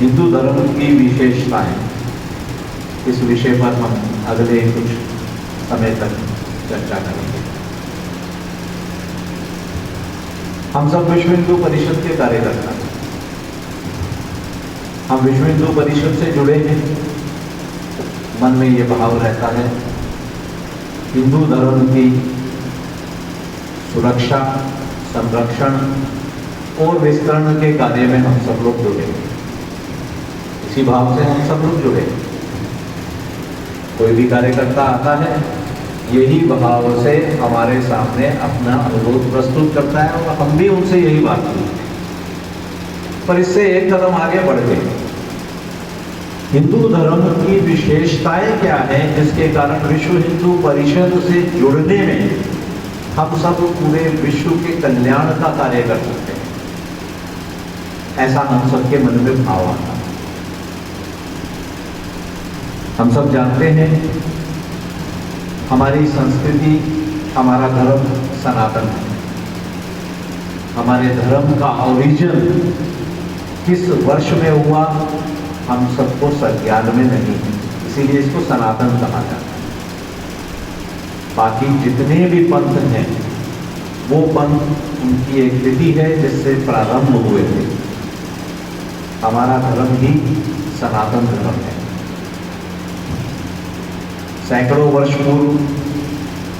हिंदू धर्म की विशेषताएं, इस विषय पर हम अगले कुछ समय तक चर्चा करेंगे। हम सब विश्व हिंदू परिषद के कार्यकर्ता हैं। हम विश्व हिंदू परिषद से जुड़े हैं। मन में ये भाव रहता है हिंदू धर्म की सुरक्षा, संरक्षण और विस्तरण के कार्य में हम सब लोग जुड़े हैं। इसी भाव से हम सब लोग जुड़े हैं। कोई भी कार्यकर्ता आता है, यही भाव से हमारे सामने अपना अनुरोध प्रस्तुत करता है और हम भी उनसे यही बात करते हैं। पर इससे एक कदम आगे बढ़ गए। हिंदू धर्म की विशेषताएं क्या है जिसके कारण विश्व हिंदू परिषद से जुड़ने में हम सब पूरे विश्व के कल्याण का कार्य कर सकते हैं, ऐसा हम सबके मन में भाव आता है। हम सब जानते हैं हमारी संस्कृति, हमारा धर्म सनातन है। हमारे धर्म का ओरिजिन किस वर्ष में हुआ हम सबको संज्ञान में नहीं है, इसीलिए इसको सनातन कहा जाता है। बाकी जितने भी पंथ हैं वो पंथ उनकी एक विधि है जिससे प्रारंभ हुए थे। हमारा धर्म ही सनातन धर्म है। सैकड़ों वर्ष पूर्व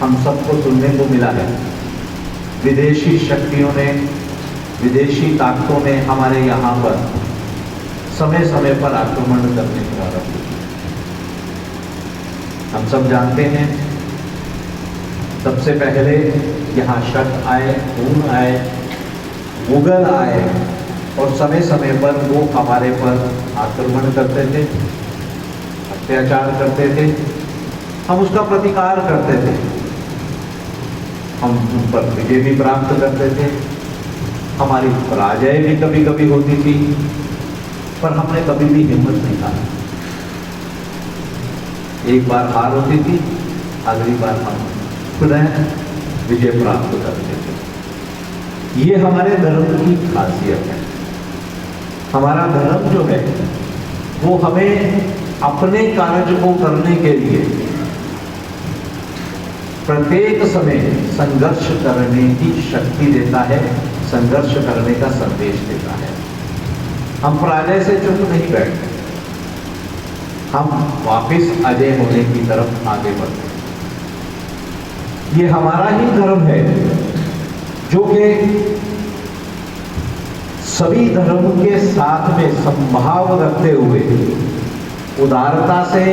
हम सबको सुनने को मिला है विदेशी शक्तियों ने, विदेशी ताकतों ने हमारे यहाँ पर समय समय पर आक्रमण करने प्रारंभ किया। हम सब जानते हैं सबसे पहले यहाँ शक आए, हूण आए, मुगल आए और समय समय पर वो हमारे पर आक्रमण करते थे, अत्याचार करते थे। हम उसका प्रतिकार करते थे, हम उन पर विजय भी प्राप्त करते थे। हमारी पराजय भी कभी कभी होती थी, पर हमने कभी भी हिम्मत नहीं हारी। एक बार हार होती थी, अगली बार हम पुनः विजय प्राप्त करते थे। ये हमारे धर्म की खासियत है। हमारा धर्म जो है वो हमें अपने कार्य को करने के लिए प्रत्येक समय संघर्ष करने की शक्ति देता है, संघर्ष करने का संदेश देता है। हम पराजय से चुप नहीं बैठते, हम वापस अजय होने की तरफ आगे बढ़ते हैं। ये हमारा ही धर्म है जो कि सभी धर्म के साथ में संभाव रखते हुए उदारता से,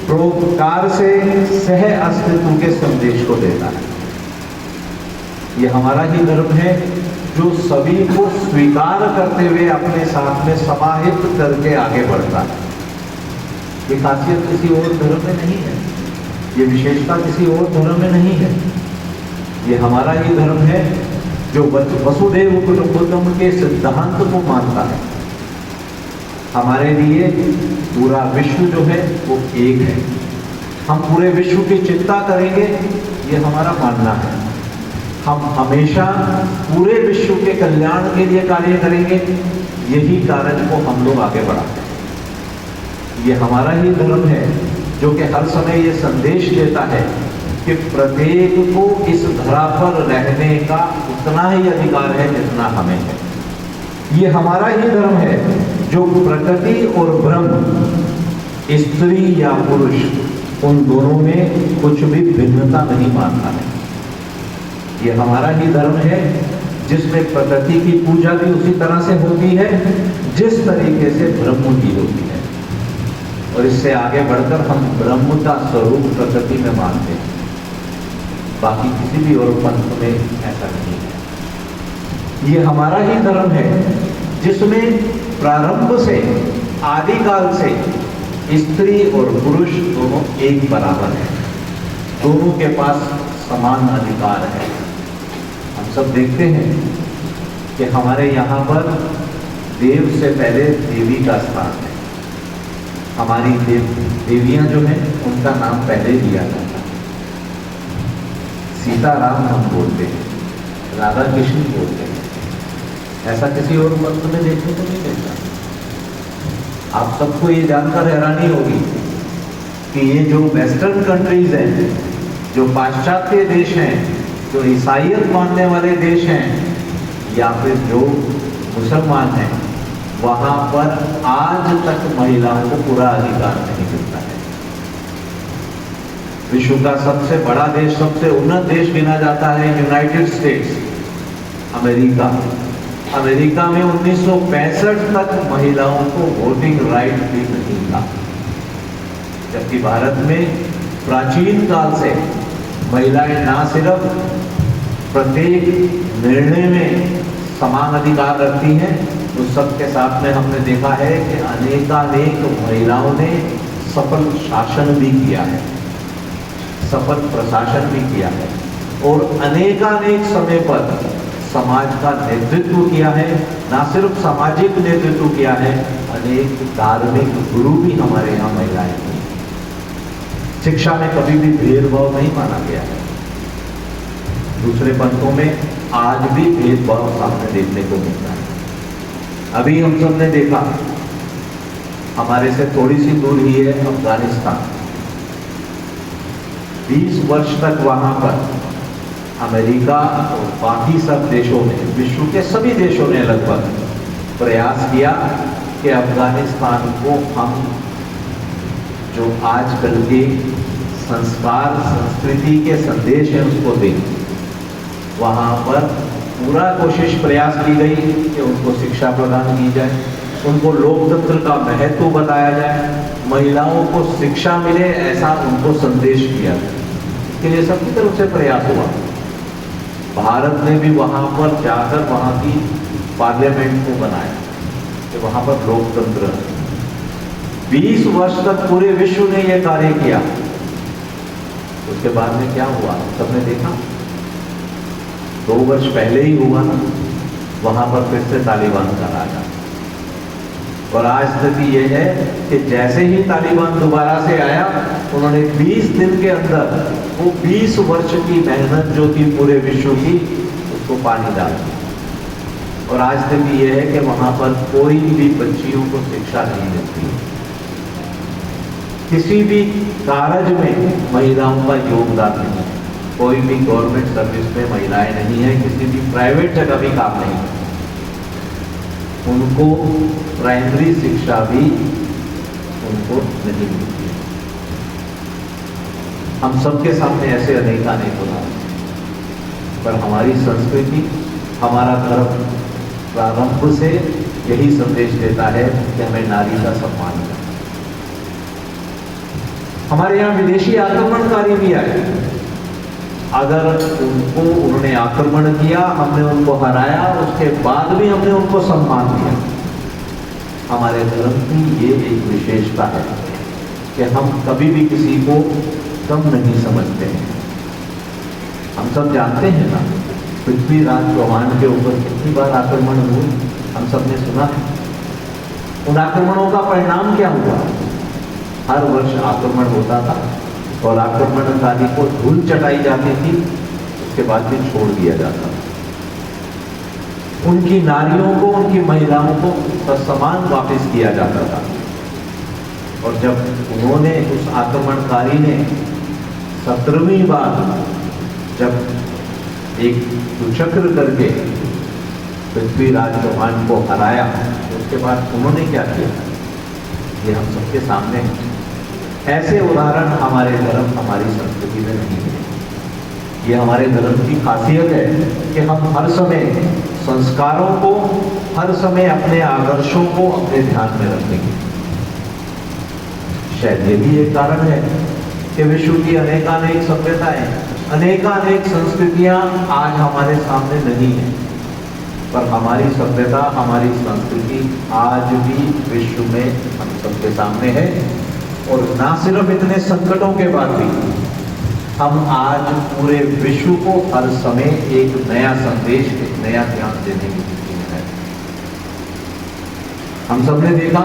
परोपकार से सह अस्तित्व के संदेश को देता है। ये हमारा ही धर्म है जो सभी को स्वीकार करते हुए अपने साथ में समाहित करके आगे बढ़ता है। ये खासियत किसी और धर्म में नहीं है, ये विशेषता किसी और धर्म में नहीं है। ये हमारा ही धर्म है जो वसुधैव कुटुंबकम के सिद्धांत को मानता है। हमारे लिए पूरा विश्व जो है वो एक है। हम पूरे विश्व की चिंता करेंगे, ये हमारा मानना है। हम हमेशा पूरे विश्व के कल्याण के लिए कार्य करेंगे, यही कार्य को हम लोग आगे बढ़ाते हैं। ये हमारा ही धर्म है जो कि हर समय ये संदेश देता है कि प्रत्येक को इस धरा पर रहने का उतना ही अधिकार है जितना हमें है। ये हमारा ही धर्म है जो प्रकृति और ब्रह्म, स्त्री या पुरुष, उन दोनों में कुछ भी भिन्नता नहीं मानता है। ये हमारा ही धर्म है जिसमें प्रकृति की पूजा भी उसी तरह से होती है जिस तरीके से ब्रह्म की होती है, और इससे आगे बढ़कर हम ब्रह्म का स्वरूप प्रकृति में मानते हैं। बाकी किसी भी और पंथ में ऐसा नहीं है। ये हमारा ही धर्म है जिसमें प्रारंभ से, आदिकाल से स्त्री और पुरुष दोनों एक बराबर हैं, दोनों के पास समान अधिकार है। हम सब देखते हैं कि हमारे यहाँ पर देव से पहले देवी का स्थान है। हमारी देवियां जो हैं उनका नाम पहले लिया जाता है। सीताराम हम बोलते हैं, राधा कृष्ण बोलते हैं। ऐसा किसी और पंथ में देखने को नहीं मिलता। आप सबको ये जानकर हैरानी होगी कि ये जो वेस्टर्न कंट्रीज हैं, जो पाश्चात्य देश हैं, जो ईसाईयत मानने वाले देश हैं, या फिर जो मुसलमान हैं, वहां पर आज तक महिलाओं को पूरा अधिकार नहीं मिलता है। विश्व का सबसे बड़ा देश, सबसे उन्नत देश गिना जाता है यूनाइटेड स्टेट्स, अमेरिका। अमेरिका में 1965 तक महिलाओं को वोटिंग राइट भी नहीं था, जबकि भारत में प्राचीन काल से महिलाएं ना सिर्फ प्रत्येक निर्णय में समान अधिकार रखती हैं, उस सबके साथ में हमने देखा है कि अनेकानेक महिलाओं ने सफल शासन भी किया है, सफल प्रशासन भी किया है, और अनेकानेक समय पर समाज का नेतृत्व किया है। ना सिर्फ सामाजिक नेतृत्व किया है, अनेक धार्मिक गुरु भी हमारे यहाँ महिलाएं हुई। शिक्षा में कभी भी भेदभाव नहीं माना गया है। दूसरे पंथों में आज भी भेदभाव सामने देखने को मिलता है। अभी हम सब ने देखा, हमारे से थोड़ी सी दूर ही है अफगानिस्तान। 20 वर्ष तक वहां पर अमेरिका और बाकी सब देशों ने, विश्व के सभी देशों ने लगभग प्रयास किया कि अफगानिस्तान को हम जो आजकल के संस्कार संस्कृति के संदेश हैं उसको दें। वहां पर पूरा कोशिश प्रयास की गई कि उनको शिक्षा प्रदान की जाए, उनको लोकतंत्र का महत्व बताया जाए, महिलाओं को शिक्षा मिले, ऐसा उनको संदेश दिया जाए। इसके लिए सबकी तरफ से प्रयास हुआ। भारत ने भी वहां पर जाकर वहां की पार्लियामेंट को बनाया कि वहां पर लोकतंत्र। 20 वर्ष तक पूरे विश्व ने यह कार्य किया। उसके बाद में क्या हुआ सबने देखा, 2 वर्ष पहले ही हुआ ना, वहां पर फिर से तालिबान का राज आया। और आज स्थिति यह है कि जैसे ही तालिबान दोबारा से आया, उन्होंने 20 दिन के अंदर वो 20 वर्ष की मेहनत जो थी पूरे विश्व की, उसको पानी डाल दिया। और आज स्थिति यह है कि वहां पर कोई भी बच्चियों को शिक्षा नहीं मिलती। किसी भी कार्य में महिलाओं का योगदान नहीं है। कोई भी गवर्नमेंट सर्विस में महिलाएं नहीं है, किसी भी प्राइवेट जगह भी काम नहीं है। उनको प्राइमरी शिक्षा भी उनको नहीं मिलती है। हम सबके सामने ऐसे अनेकानेक उदाहरण, पर हमारी संस्कृति, हमारा धर्म प्रारंभ से यही संदेश देता है कि हमें नारी का सम्मान करना। हमारे यहाँ विदेशी आक्रमणकारी भी आए, अगर उन्होंने आक्रमण किया, हमने उनको हराया, उसके बाद भी हमने उनको सम्मान दिया। हमारे धर्म की ये एक विशेषता है कि हम कभी भी किसी को कम नहीं समझते हैं। हम सब जानते हैं ना, पृथ्वीराज चौहान के ऊपर कितनी बार आक्रमण हुए, हम सब ने सुना है। उन आक्रमणों का परिणाम क्या हुआ? हर वर्ष आक्रमण होता था और आक्रमणकारी को धूल चटाई जाती थी, उसके बाद भी छोड़ दिया जाता था। उनकी नारियों को, उनकी महिलाओं को ससमान वापस किया जाता था। और जब उन्होंने, उस आक्रमणकारी ने 17वीं बार जब एक कुचक्र करके पृथ्वीराज चौहान को हराया, उसके बाद उन्होंने क्या किया, ये हम सबके सामने है। ऐसे उदाहरण हमारे धर्म, हमारी संस्कृति में नहीं है। ये हमारे धर्म की खासियत है कि हम हर समय संस्कारों को, हर समय अपने आदर्शों को अपने ध्यान में रखेंगे। शायद ये भी एक कारण है कि विश्व की अनेकानेक सभ्यताएं, अनेकानेक संस्कृतियां आज हमारे सामने नहीं है, पर हमारी सभ्यता, हमारी संस्कृति आज भी विश्व में हम सबके सामने है। और ना सिर्फ इतने संकटों के बाद भी हम आज पूरे विश्व को हर समय एक नया संदेश, एक नया ज्ञान देने की स्थिति में है। हम सबने देखा,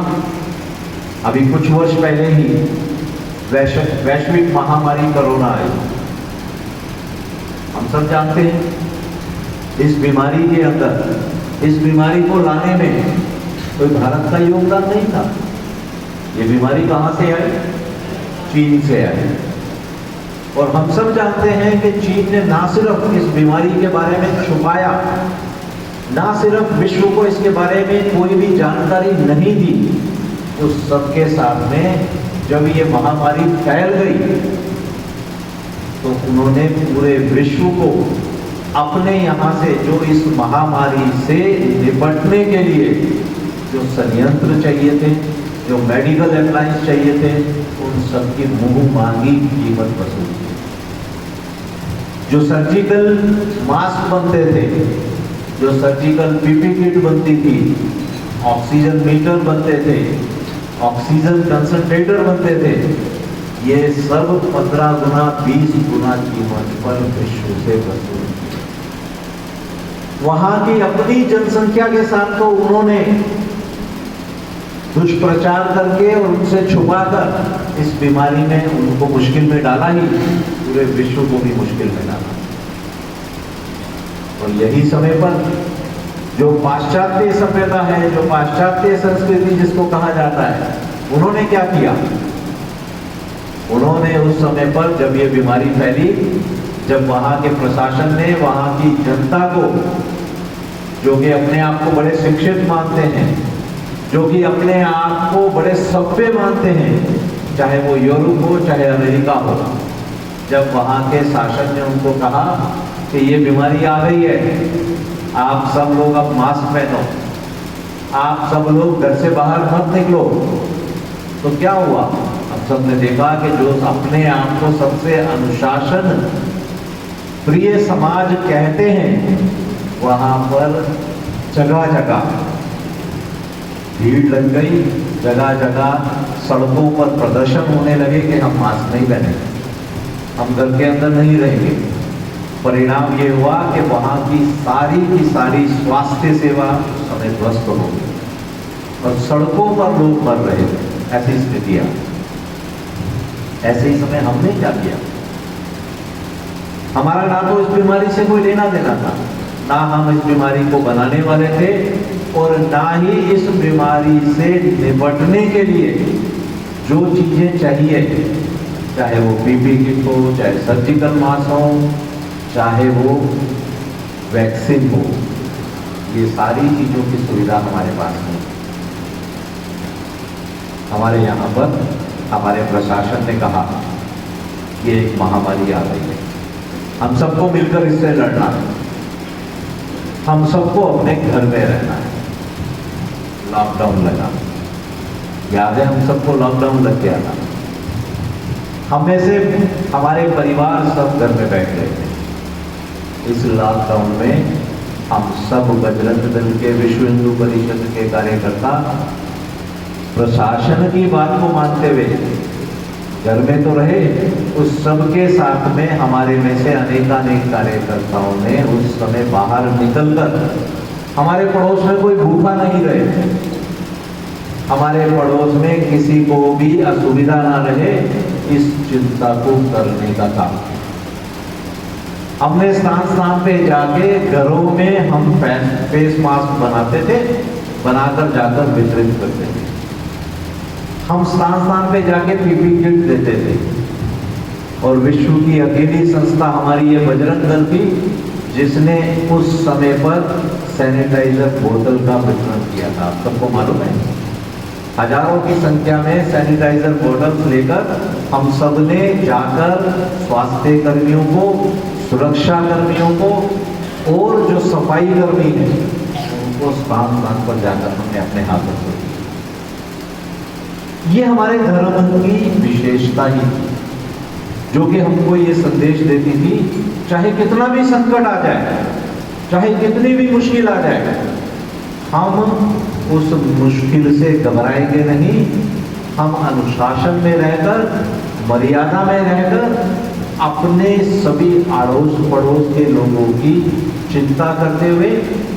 अभी कुछ वर्ष पहले ही वैश्विक महामारी कोरोना आई। हम सब जानते हैं इस बीमारी के अंदर, इस बीमारी को लाने में कोई भारत का योगदान नहीं था। ये बीमारी कहाँ से आई? चीन से आई। और हम सब जानते हैं कि चीन ने ना सिर्फ इस बीमारी के बारे में छुपाया, ना सिर्फ विश्व को इसके बारे में कोई भी जानकारी नहीं दी, उस सबके साथ में जब ये महामारी फैल गई तो उन्होंने पूरे विश्व को अपने यहाँ से जो इस महामारी से निपटने के लिए जो संयंत्र चाहिए थे, जो मेडिकल अप्लायंस चाहिए थे, उन सबकी मुंह मांगी कीमत वसूली। जो सर्जिकल मास्क बनते थे, जो सर्जिकल पीपी किट बनती थी, ऑक्सीजन मीटर बनते थे, ऑक्सीजन कंसंट्रेटर बनते थे, ये सब 15 गुना 20 गुना कीमत पर विश्व से वसूल। वहां की अपनी जनसंख्या के साथ तो उन्होंने दुष्प्रचार करके और उनसे छुपाकर इस बीमारी में उनको मुश्किल में डाला ही, पूरे विश्व को भी मुश्किल में डाला। और यही समय पर जो पाश्चात्य सभ्यता है, जो पाश्चात्य संस्कृति जिसको कहा जाता है, उन्होंने क्या किया? उन्होंने उस समय पर जब ये बीमारी फैली, जब वहां के प्रशासन ने वहां की जनता को, जो कि अपने आप को बड़े शिक्षित मानते हैं, जो कि अपने आप को बड़े सभ्य मानते हैं, चाहे वो यूरोप हो चाहे अमेरिका हो, जब वहां के शासन ने उनको कहा कि ये बीमारी आ गई है, आप सब लोग अब मास्क पहनो, आप सब लोग घर से बाहर मत निकलो, तो क्या हुआ? हम सब ने देखा कि जो अपने आप को सबसे अनुशासन प्रिय समाज कहते हैं, वहां पर जगह जगह भीड़ लग गई, जगह जगह सड़कों पर प्रदर्शन होने लगे कि हम मास्क नहीं पहनेंगे, हम घर के अंदर नहीं रहेंगे। परिणाम ये हुआ कि वहां की सारी स्वास्थ्य सेवा उस समय ध्वस्त हो गई और सड़कों पर लोग मर रहे थे। ऐसी स्थितियां। ऐसे ही समय हमने क्या किया? हमारा ना तो इस बीमारी से कोई लेना देना था, ना हम इस बीमारी को बनाने वाले थे, और ना ही इस बीमारी से निपटने के लिए जो चीजें चाहिए, चाहे वो पीपी किट हो, चाहे सर्जिकल मास्क हो, चाहे वो वैक्सीन हो, ये सारी चीजों की सुविधा हमारे पास नहीं। हमारे यहाँ पर हमारे प्रशासन ने कहा ये एक महामारी आ गई है, हम सबको मिलकर इससे लड़ना है, हम सबको अपने घर में रहना है। लॉकडाउन लगा, याद है हम सबको लॉकडाउन लग गया था। हम में से हमारे परिवार सब घर में बैठ गए थे। इस लॉकडाउन में हम सब बजरंग दल के, विश्व हिंदू परिषद के कार्यकर्ता प्रशासन की बात को मानते हुए घर में तो रहे, उस सबके साथ में हमारे में से अनेकानेक कार्यकर्ताओं ने उस समय बाहर निकलकर, हमारे पड़ोस में कोई भूखा नहीं रहे, हमारे पड़ोस में किसी को भी असुविधा ना रहे, इस चिंता को करने का काम। हमने स्थान पे जाके घरों में हम फेस मास्क बनाते थे, बनाकर जाकर वितरित करते थे। हम स्थान पे जाके पीपी किट देते थे। और विश्व की अकेली संस्था हमारी ये बजरंग दल थी जिसने उस समय पर सैनिटाइजर बोतल का वितरण किया था। आप सबको मालूम है, हजारों की संख्या में सैनिटाइजर बोतल लेकर हम सब ने जाकर स्वास्थ्य कर्मियों को, सुरक्षा कर्मियों को और जो सफाई कर्मी है उनको स्थान पर जाकर हमने अपने हाथों से दिया। ये हमारे धर्म की विशेषता ही थी, जो कि हमको ये संदेश देती थी, चाहे कितना भी संकट आ जाए, चाहे कितनी भी मुश्किल आ जाए, हम उस मुश्किल से घबराएंगे नहीं। हम अनुशासन में रहकर, मर्यादा में रहकर अपने सभी अड़ोस पड़ोस के लोगों की चिंता करते हुए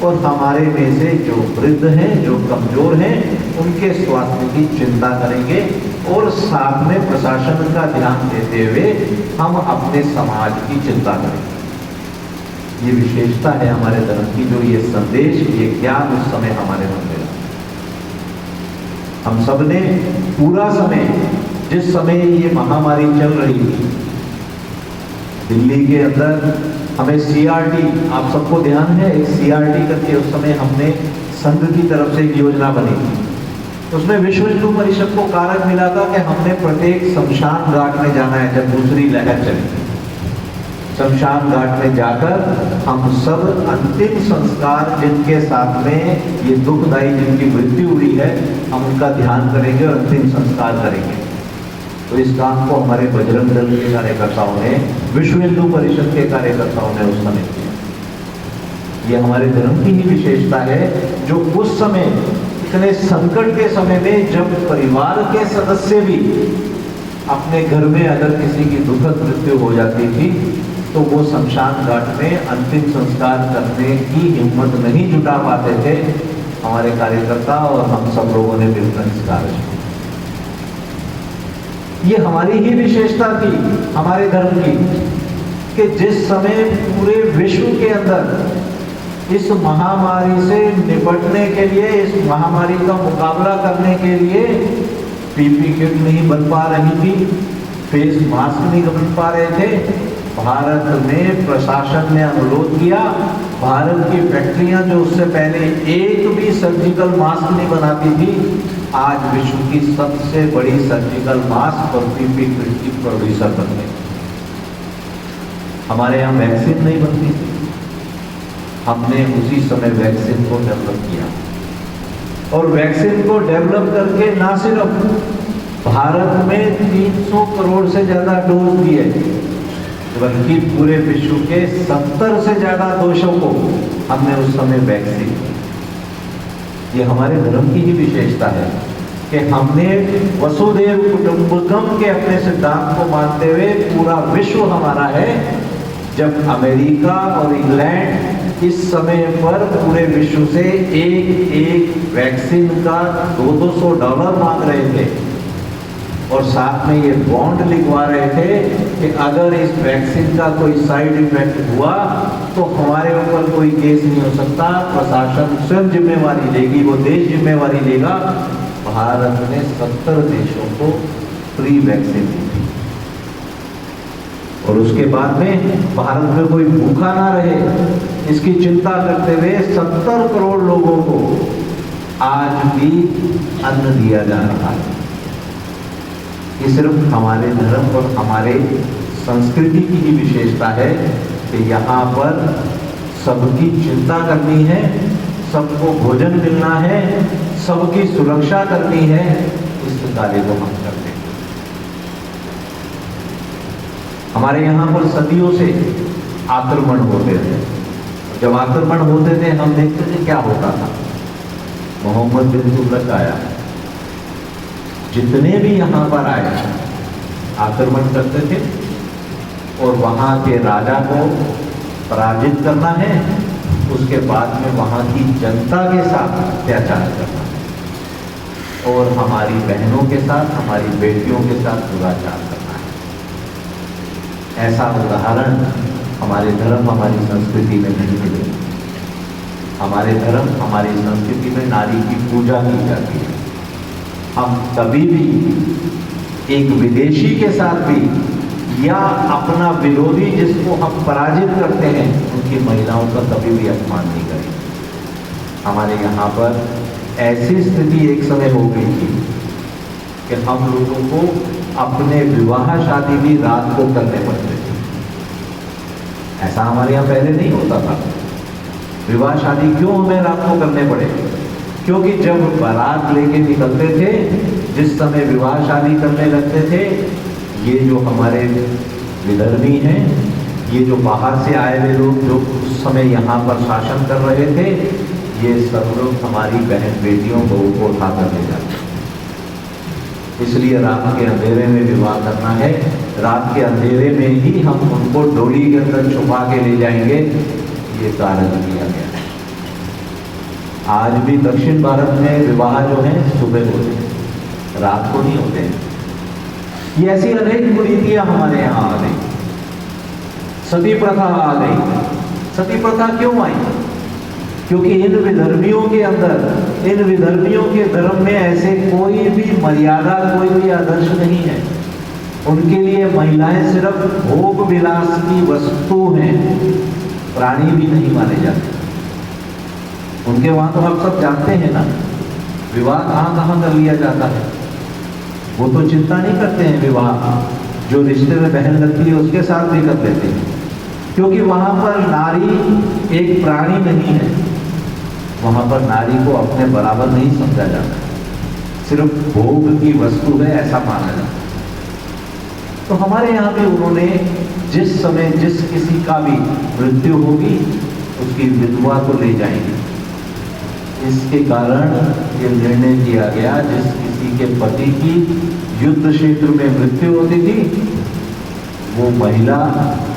और हमारे में से जो वृद्ध हैं, जो कमजोर हैं, उनके स्वास्थ्य की चिंता करेंगे और साथ में प्रशासन का ध्यान देते हुए हम अपने समाज की चिंता करेंगे। ये विशेषता है हमारे धर्म की, जो ये संदेश, ये ज्ञान उस समय हमारे मन में। हम सब ने पूरा समय, जिस समय ये महामारी चल रही थी दिल्ली के अंदर, हमें CRT, आप सबको ध्यान है, एक CRT करके उस समय हमने संघ की तरफ से एक योजना बनी थी। उसमें विश्व हिंदू परिषद को कारक मिला था कि हमने प्रत्येक शमशान घाट में जाना है। जब दूसरी लहर चली, शमशान घाट में जाकर हम सब अंतिम संस्कार, जिनके साथ में ये दुखदाई जिनकी मृत्यु हुई है, हम उनका ध्यान करेंगे और अंतिम संस्कार करेंगे। तो इस काम को हमारे बजरंग दल के कार्यकर्ताओं ने, विश्व हिंदू परिषद के कार्यकर्ताओं ने उस समय किया। ये हमारे धर्म की ही विशेषता है, जो उस समय इतने संकट के समय में, जब परिवार के सदस्य भी अपने घर में अगर किसी की दुखद मृत्यु हो जाती थी, तो वो शमशान घाट में अंतिम संस्कार करने की हिम्मत नहीं जुटा पाते थे। हमारे कार्यकर्ता और हम सब लोगों ने मिलकर इस कार्य किया। ये हमारी ही विशेषता थी हमारे धर्म की, कि जिस समय पूरे विश्व के अंदर इस महामारी से निपटने के लिए, इस महामारी का मुकाबला करने के लिए PPE किट नहीं बन पा रही थी, फेस मास्क नहीं बन पा रहे थे, भारत में प्रशासन ने अनुरोध किया, भारत की फैक्ट्रियां जो उससे पहले एक भी सर्जिकल मास्क नहीं बनाती थी, आज विश्व की सबसे बड़ी सर्जिकल मास्क और PPE किट की प्रोड्यूसर बन गई। हमारे यहाँ वैक्सीन नहीं बनती थी, हमने उसी समय वैक्सीन को डेवलप किया, और वैक्सीन को डेवलप करके ना सिर्फ भारत में 300 करोड़ से ज्यादा डोज दिए, बल्कि पूरे विश्व के 70 से ज्यादा देशों को हमने उस समय वैक्सीन। ये हमारे धर्म की ही विशेषता है कि हमने वसुधैव कुटुंबकम के अपने सिद्धांत को मानते हुए, पूरा विश्व हमारा है। जब अमेरिका और इंग्लैंड इस समय पर पूरे विश्व से एक एक वैक्सीन का $200 मांग रहे थे, और साथ में ये बॉन्ड लिखवा रहे थे कि अगर इस वैक्सीन का कोई साइड इफेक्ट हुआ तो हमारे ऊपर कोई केस नहीं हो सकता, प्रशासन स्वयं जिम्मेवारी लेगी, वो देश जिम्मेवारी लेगा। भारत ने 70 देशों को फ्री वैक्सीन दी थी, और उसके बाद में भारत में कोई भूखा ना रहे, इसकी चिंता करते हुए 70 करोड़ लोगों को आज भी अन्न दिया जा रहा है। ये सिर्फ हमारे धर्म और हमारे संस्कृति की ही विशेषता है कि यहाँ पर सबकी चिंता करनी है, सबको भोजन मिलना है, सबकी सुरक्षा करनी है। इस कार्य को हम करते हैं। हमारे यहाँ पर सदियों से आक्रमण होते थे। जब आक्रमण होते थे, हम देखते थे क्या होता था। मोहम्मद बिन तुगलक आया, जितने भी यहाँ पर आए आक्रमण करते थे, और वहाँ के राजा को पराजित करना है, उसके बाद में वहाँ की जनता के साथ अत्याचार करना है, और हमारी बहनों के साथ, हमारी बेटियों के साथ दुराचार करना है। ऐसा उदाहरण हमारे धर्म, हमारी संस्कृति में नहीं मिलेगा। हमारे धर्म, हमारी संस्कृति में नारी की पूजा की जाती है। हम कभी भी एक विदेशी के साथ भी, या अपना विरोधी जिसको हम पराजित करते हैं, उनकी महिलाओं का कभी भी अपमान नहीं करें। हमारे यहाँ पर ऐसी स्थिति एक समय हो गई थी कि हम लोगों को अपने विवाह शादी भी रात को करने पड़ते थे। ऐसा हमारे यहाँ पहले नहीं होता था। विवाह शादी क्यों हमें रात को करने पड़े? क्योंकि जब बारात लेके निकलते थे, जिस समय विवाह शादी करने लगते थे, ये जो हमारे विदर्भी हैं, ये जो बाहर से आए हुए लोग जो उस समय यहाँ पर शासन कर रहे थे, ये सब लोग हमारी बहन बेटियों बहू को उठा कर ले जाते। इसलिए रात के अंधेरे में विवाह करना है। रात के अंधेरे में ही हम उनको डोली के अंदर छुपा के ले जाएंगे, ये कारण किया गया। आज भी दक्षिण भारत में विवाह जो है सुबह होते हैं, रात को नहीं होते हैं। ये ऐसी अनेक कुरीतियां हमारे यहाँ आ गई। सती प्रथा आ गई। सती प्रथा क्यों आई? क्योंकि इन विधर्मियों के अंदर, इन विधर्मियों के धर्म में ऐसे कोई भी मर्यादा, कोई भी आदर्श नहीं है। उनके लिए महिलाएं सिर्फ भोग विलास की वस्तु हैं, प्राणी भी नहीं माने जाते। उनके वहां तो आप सब जानते हैं ना, विवाह कहां कहां कर लिया जाता है। वो तो चिंता नहीं करते हैं, विवाह जो रिश्ते में बहन लगती है उसके साथ भी कर लेते हैं, क्योंकि वहां पर नारी एक प्राणी नहीं है, वहां पर नारी को अपने बराबर नहीं समझा जाता, सिर्फ भोग की वस्तु है ऐसा माना जाता है। तो हमारे यहाँ भी उन्होंने जिस समय जिस किसी का भी मृत्यु होगी उसकी विधवा को ले जाएंगे। इसके कारण ये निर्णय किया गया, जिस किसी के पति की युद्ध क्षेत्र में मृत्यु होती थी वो महिला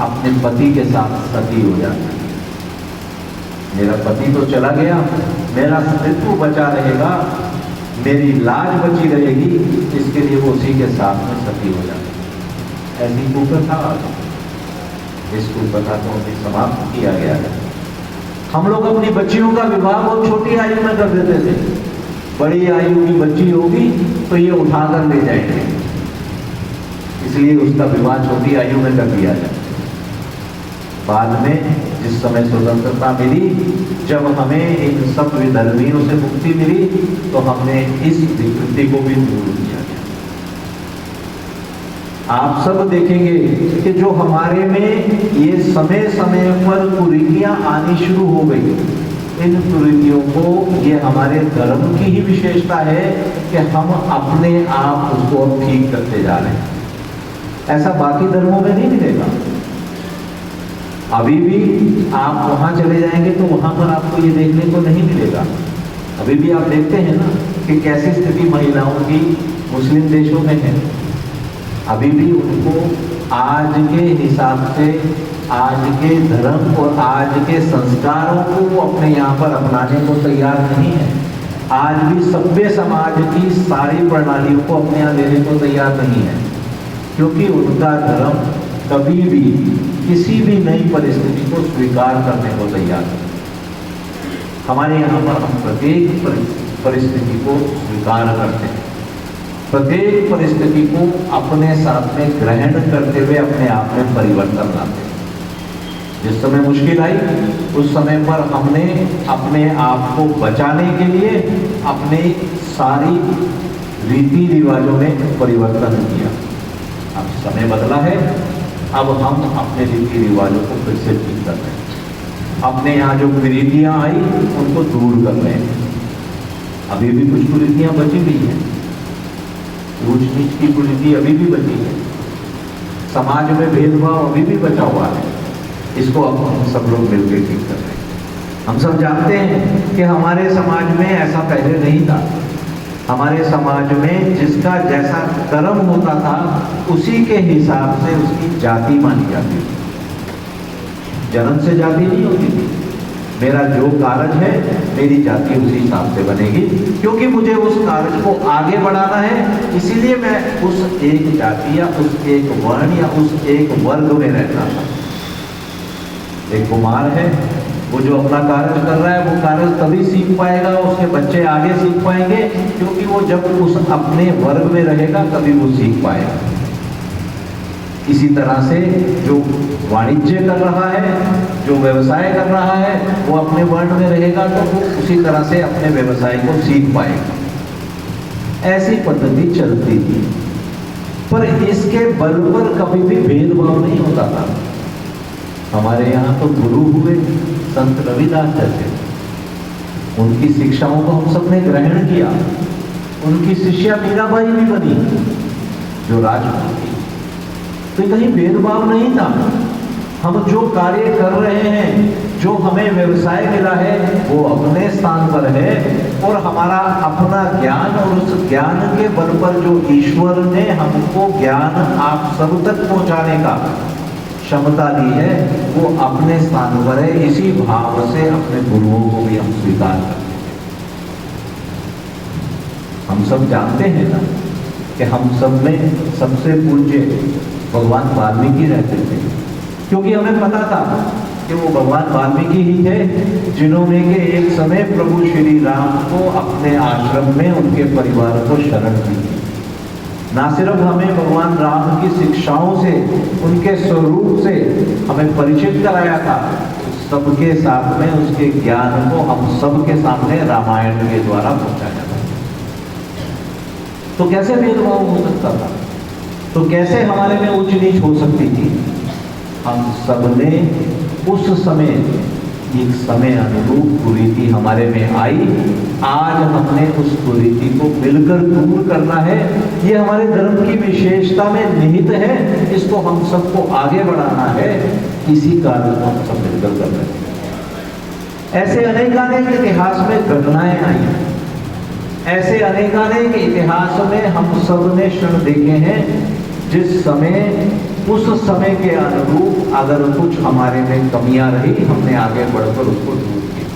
अपने पति के साथ सती हो जाती। मेरा पति तो चला गया, मेरा अस्तित्व बचा रहेगा, मेरी लाज बची रहेगी, इसके लिए वो उसी के साथ में सती हो जाती। ऐसी कुप्रथा, इस कुप्रथा को अभी समाप्त किया गया है। हम लोग अपनी बच्चियों का विवाह बहुत छोटी आयु में कर देते थे। बड़ी आयु की बच्ची होगी तो ये उठाकर ले जाएंगे, इसलिए उसका विवाह छोटी आयु में कर दिया जाए। बाद में जिस समय स्वतंत्रता मिली, जब हमें इन सब विधर्मियों से मुक्ति मिली, तो हमने इस विकृति को भी दूर किया गया। आप सब देखेंगे कि जो हमारे में ये समय समय पर कुरीतियां आनी शुरू हो गई, इन कुरीतियों को, ये हमारे धर्म की ही विशेषता है कि हम अपने आप उसको अब ठीक करते जा रहे हैं। ऐसा बाकी धर्मों में नहीं मिलेगा। अभी भी आप वहां चले जाएंगे तो वहां पर आपको ये देखने को नहीं मिलेगा। अभी भी आप देखते हैं ना कि कैसी स्थिति महिलाओं की मुस्लिम देशों में है। अभी भी उनको आज के हिसाब से, आज के धर्म और आज के संस्कारों को वो अपने यहाँ पर अपनाने को तैयार नहीं है। आज भी सभ्य समाज की सारी प्रणालियों को अपने यहाँ लेने को तैयार नहीं है, क्योंकि उनका धर्म कभी भी किसी भी नई परिस्थिति को स्वीकार करने को तैयार नहीं। हमारे यहाँ पर हम प्रत्येक परिस्थिति को स्वीकार करते हैं, प्रत्येक परिस्थिति को अपने साथ में ग्रहण करते हुए अपने आप में परिवर्तन लाते हैं। जिस समय मुश्किल आई उस समय पर हमने अपने आप को बचाने के लिए अपने सारी रीति रिवाजों में परिवर्तन किया। अब समय बदला है, अब हम अपने रीति रिवाजों को फिर से ठीक कर रहे हैं। अपने यहाँ जो कुरीतियां आई उनको दूर कर रहे हैं। अभी भी कुछ कुरीतियां बची हुई हैं, ऊंच नीच की कुरीति अभी भी बची है, समाज में भेदभाव अभी भी बचा हुआ है। इसको अब हम सब लोग मिलकर ठीक कर रहे हैं। हम सब जानते हैं कि हमारे समाज में ऐसा पहले नहीं था। हमारे समाज में जिसका जैसा कर्म होता था उसी के हिसाब से उसकी जाति मानी जाती थी। जन्म से जाति नहीं होती थी। मेरा जो कार्य है मेरी जाति उसी हिसाब से बनेगी, क्योंकि मुझे उस कार्य को आगे बढ़ाना है, इसीलिए मैं उस एक जाति या उस एक वर्ण या उस एक वर्ग में रहता था। एक कुमार है, वो जो अपना कार्य कर रहा है वो कार्य तभी सीख पाएगा, उसके बच्चे आगे सीख पाएंगे, क्योंकि वो जब उस अपने वर्ग में रहेगा तभी वो सीख पाएगा। इसी तरह से जो वाणिज्य कर रहा है, जो व्यवसाय कर रहा है, वो अपने वर्ण में रहेगा तो वो उसी तरह से अपने व्यवसाय को सीख पाएगा। ऐसी पद्धति चलती थी, पर इसके बल पर कभी भी भेदभाव नहीं होता था। हमारे यहाँ तो गुरु हुए संत रविदास जैसे, उनकी शिक्षाओं को हम सबने ग्रहण किया। उनकी शिष्या मीराबाई भी बनी जो राजपूत थी। तो कहीं भेदभाव नहीं था। हम जो कार्य कर रहे हैं, जो हमें व्यवसाय मिला है वो अपने स्थान पर है, और हमारा अपना ज्ञान, और उस ज्ञान के बल पर जो ईश्वर ने हमको ज्ञान आप सब तक पहुंचाने का क्षमता दी है वो अपने स्थान पर है। इसी भाव से अपने गुरुओं को भी हम स्वीकार करते हैं। हम सब जानते हैं ना कि हम सब में सबसे पूज्य भगवान वाल्मीकि रहते थे, क्योंकि हमें पता था कि वो भगवान वाल्मीकि ही थे जिन्होंने के एक समय प्रभु श्री राम को अपने आश्रम में उनके परिवार को शरण दी। ना सिर्फ हमें भगवान राम की शिक्षाओं से, उनके स्वरूप से हमें परिचित कराया था, सबके साथ में उसके ज्ञान को हम सबके सामने रामायण के द्वारा पहुंचाया था। तो कैसे भेदभाव हो सकता था? तो कैसे हमारे में ऊंच नीच हो सकती थी? हम सबने उस समय एक समय अनुरूप कुरीति हमारे में आई। आज हमने उस कुरीति को मिलकर दूर करना है। ये हमारे धर्म की विशेषता में निहित है। इसको हम सबको आगे बढ़ाना है। इसी कार्य को हम सब मिलकर कर रहे हैं। ऐसे अनेकानेक इतिहास में घटनाएं आई, ऐसे अनेकानेक इतिहास में हम सब ने क्षण देखे हैं जिस समय, उस समय के अनुरूप अगर कुछ हमारे में कमियां रही, हमने आगे बढ़कर उसको दूर किया।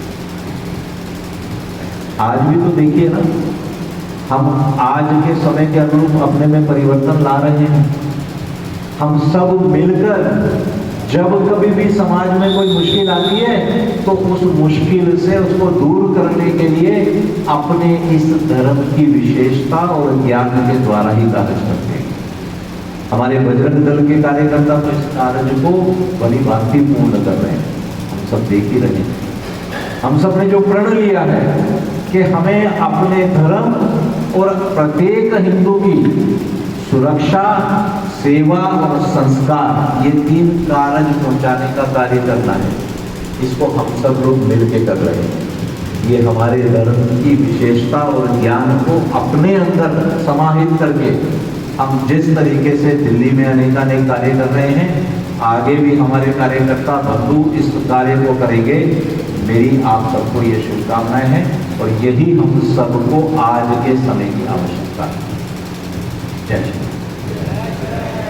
आज भी तो देखिए ना, हम आज के समय के अनुरूप अपने में परिवर्तन ला रहे हैं। हम सब मिलकर जब कभी भी समाज में कोई मुश्किल आती है तो उस मुश्किल से उसको दूर करने के लिए अपने इस धर्म की विशेषता और ज्ञान के द्वारा ही कार्य करते हैं। हमारे बजरंग दल के कार्यकर्ता तो इस कार्य को बड़ी भांति पूर्ण कर रहे हैं। हम सब देख ही रहे हैं। हम सब ने जो प्रण लिया है कि हमें अपने धर्म और प्रत्येक हिंदू की सुरक्षा, सेवा और संस्कार, ये तीन कार्य पहुंचाने का कार्य करना है। इसको हम सब लोग मिलकर कर रहे हैं। ये हमारे धर्म की विशेषता और ज्ञान को अपने अंदर समाहित करके हम जिस तरीके से दिल्ली में अनेकानेक कार्य कर रहे हैं, आगे भी हमारे कार्यकर्ता बंधु इस कार्य को करेंगे। मेरी आप सबको ये शुभकामनाएं हैं और यही हम सबको आज के समय की आवश्यकता है। जय श्री राम।